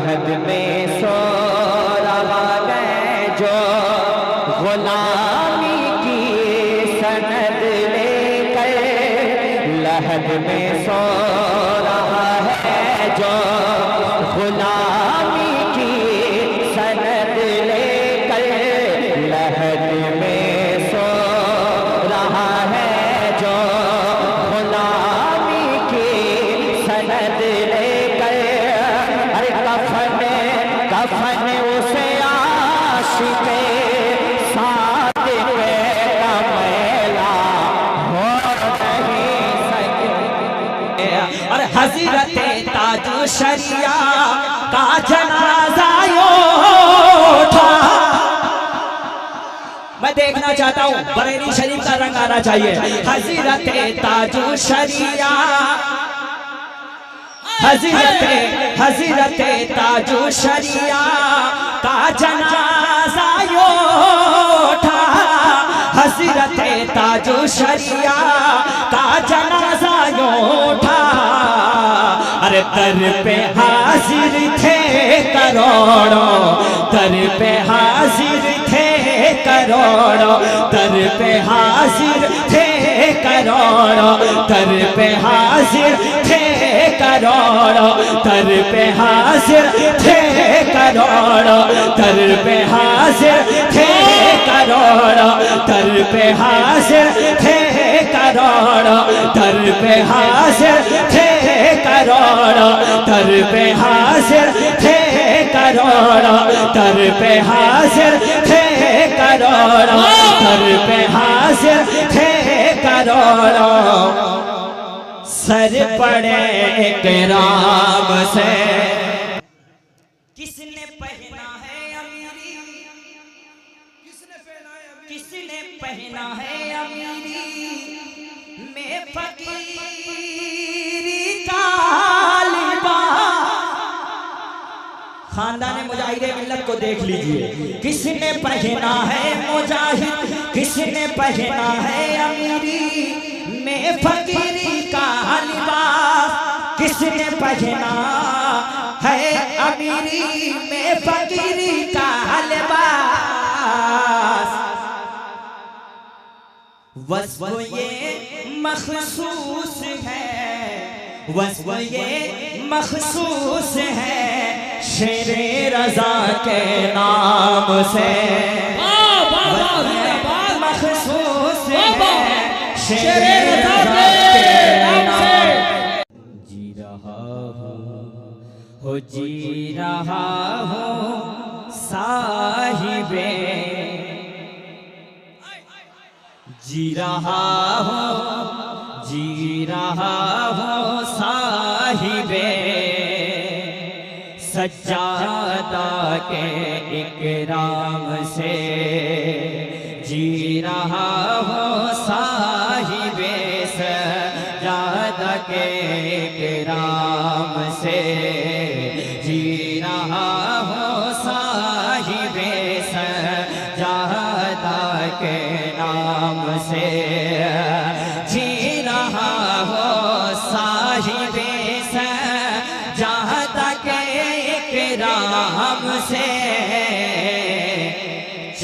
लहद में सो रहा है जो गुलामी की सनद लेकर, लहद में सो रहा है जो गुलामी की सनद लेकर, लहद में सो रहा है जो गुलामी की सनद लेकर। अरे कफन उसे आशिक़े सादिक़ का मैला हो नहीं सके। और हज़रत ताजो शरिया का जनाजा उठा। मैं देखना चाहता हूँ बरेली शरीफ का रंग आना चाहिए। हज़रत ताजो शरिया, हज़रत ताजो शरिया का जनाजा उठा। हज़रत ताजो शरिया का जनाजा उठा। अरे दर पे हाजिर थे करोड़ों, दर पे हाजिर थे करोड़ों, दर पे हाजिर थे करोड़ों, दर पे हाजिर थे करोड़ों, दर पे हाजिर थे करोड़ों, दर पे हाजिर थे करोड़ों, दर पे हाजिर थे करोड़ों, दर पे हाजिर थे करोड़ों, दर पे हाजिर थे करोड़ों, दर पे हाजिर थे करोड़ों, दर पे हाजिर थे करोड़ों। सर पड़े इकराम से किसने पहना है अमीरी, किसने पहना है अमीरी में फकीरी का लिबास। खानदान मुजाहिद मिल्लत को देख लीजिए। किसने पहना है मुजाहिद, किसने पहना है अमीरी में फकीरी का लिबास। किसने पहना है अमीरी में फकीरी का लिबास। वस्फ़ ये मखसूस है, वस्फ़ ये मखसूस है शेरे रज़ा के नाम से। मखसूस है शेरे रज़ा के नाम से। जी रहा हो, जी रहा हो साहिबे, जी रहा हो, जी रहा हो साहिबे सज्जादा के इकराम से। जी रहा हो साहिबे सज्जादा के इकराम से। जी रहा हो साहिबे सज्जादा के नाम से। जी रहा हो साहिबे सज्जादा के इकराम से।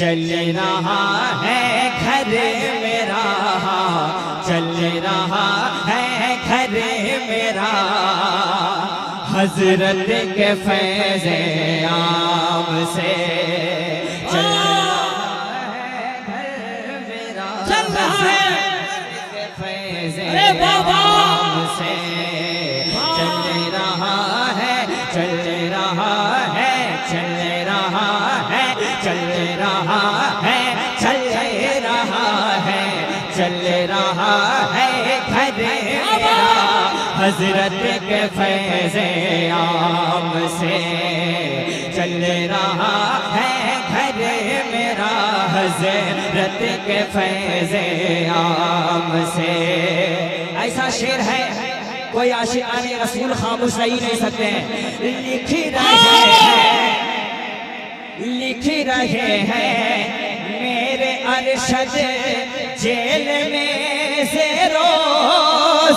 चल रहा है घर मेरा, चल रहा है घर मेरा हजरत के फैज़े आम से। चल रहा है घर मेरा, चल रहा है फैज़े आम से। चल रहा है, चल रहा है, चल रहा है, चल रहा है, चल रहा है, चल रहा है घर मेरा हजरत के फैज़े आम से। चल रहा है घर मेरा हजरत के फैज़े आम से। ऐसा शेर है कोई आशिक़ाने रसूल खामोश रह ही नहीं सकते हैं। लिख रहे हैं मेरे अरशद जेल में ज़ेरो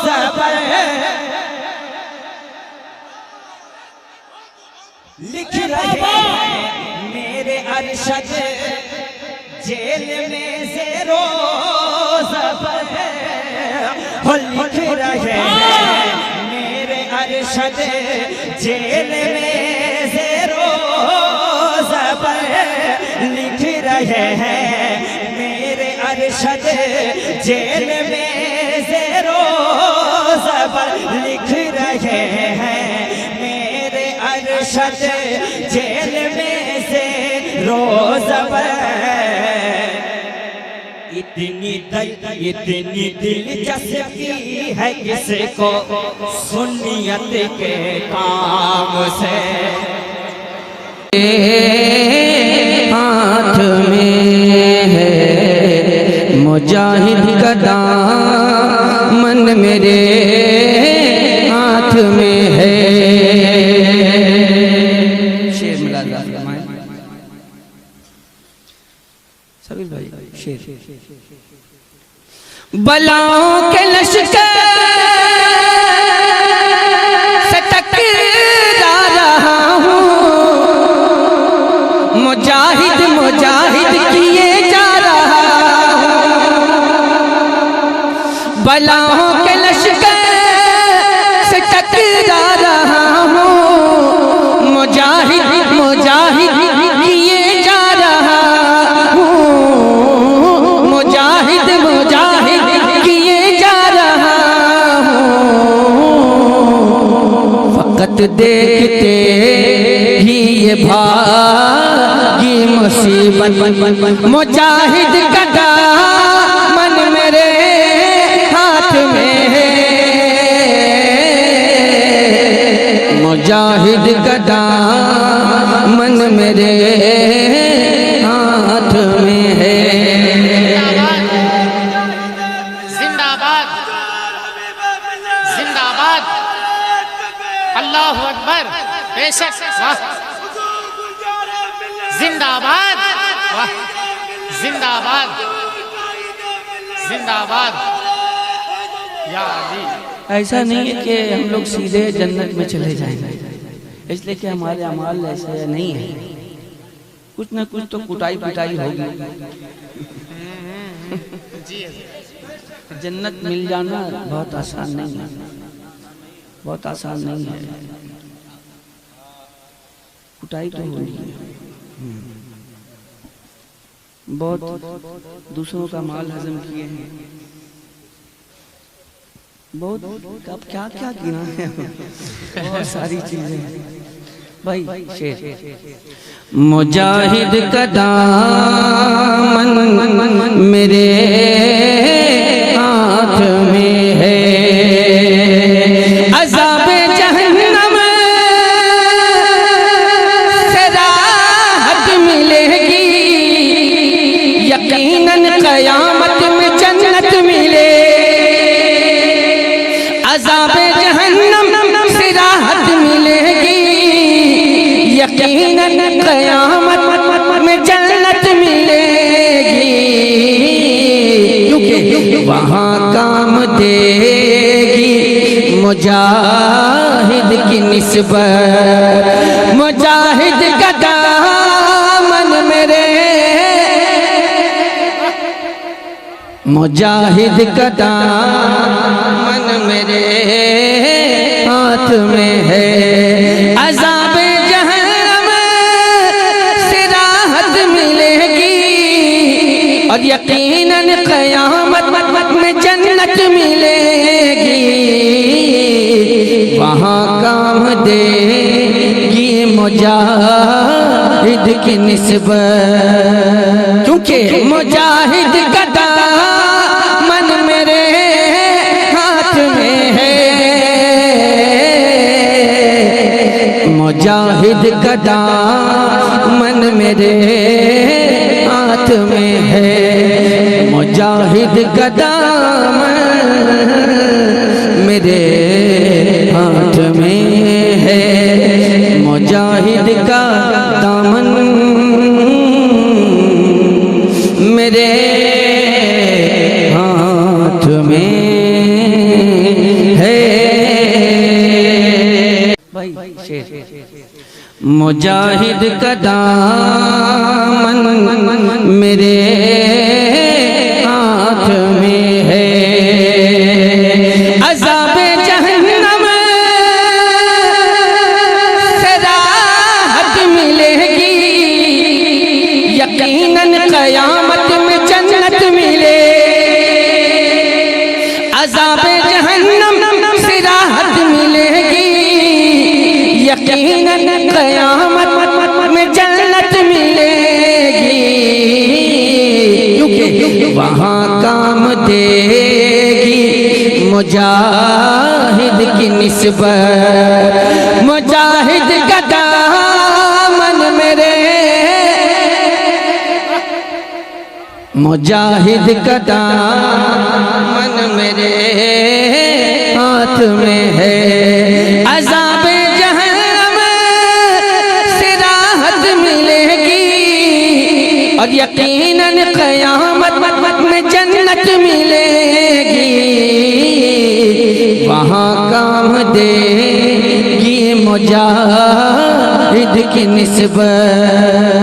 ज़बर। लिख रहे हैं मेरे अरशद जेल में से रोज़ हो लिख रहे हैं मेरे अरशद जेल में से रोज़ लिख रहे हैं मेरे अरशद जेल में से रोज़ लिख रहे हैं मेरे अरशद जेल में से रोज़ इतनी दिलचस्पी है इसको सुन्नियत के काम से। हाथ में है मुजाहिद का दामन मेरे हाथ में है। शेर मिला सभी भाई शेर। बलाओं के लश्कर से टकरा रहा हूँ, मुजाहिद मुजाहिद किए जा रहा हूँ। बलाओं के लश्कर से टकरा रहा हूँ, मुजाहिद मुजाहिद किए जा रहा हूँ, मुजाहिद मुजाहिद किए जा रहा हूँ। फकत देखते ही ये भागी मुसीबत, मुजाहिद का दामन मेरे हाथ में है, मुजाहिद का दामन मेरे हाथ में है। जिंदाबाद जिंदाबाद अल्लाहु अकबर। बेशक वाह जिंदाबाद वाह जिंदाबाद जिंदाबाद या अली। ऐसा नहीं है कि हम लोग सीधे जन्नत में चले जाएंगे, इसलिए कि हमारे अमाल ऐसे नहीं है, कुछ ना कुछ तो कुटाई पिटाई होगी। जन्नत मिल जाना बहुत आसान नहीं है, बहुत आसान नहीं है, कुटाई तो होगी। बहुत दूसरों का माल हजम किए हैं, बहुत अब क्या क्या गिना है, बहुत सारी चीजें भाई। शेर मुजाहिद का दामन मेरे हाथ में है, अज़ाबे जहन्नम से राहत मिलेगी, यकीनन क़यामत में जन्नत मिले। अज़ाबे जहन्नम से राहत मिलेगी, यकीनन क़यामत में जन्नत मिलेगी, क्योंकि वहाँ काम देगी मुजाहिद की निस्बत, मुजाहिद का दामन मेरे, मुजाहिद का दामन मेरे हाथ में है। अज़ाबे जहन्नम से राहत मिलेगी और यकीनन क़यामत में जन्नत मिलेगी, वहाँ काम देगी मुजाहिद की निस्बत, क्योंकि मुजाहिद का दामन मेरे हाथ में है, मुजाहिद का दामन मेरे हाथ में है, मुजाहिद का दामन मेरे हाथ में है, मुजाहिद का दामन मेरे हाथ में है। भाई शेर मुजाहिद का दामन मेरे हाथ में है, अज़ाबे जहन्नम से राहत मिलेगी, यकीनन क़यामत में जन्नत मिले। अज़ाबे जहन्नम से राहत मिलेगी, यकीनन क़यामत में जन्नत मिलेगी, क्योंकि वहाँ काम देगी मुजाहिद की निस्बत। मुजाहिद का दामन मेरे, मुजाहिद का दामन मेरे हाथ में है, अज़ाबे जहन्नम से राहत मिलेगी और यकीनन क़यामत में जन्नत मिलेगी। वहाँ काम देगी मुजाहिद की निस्बत।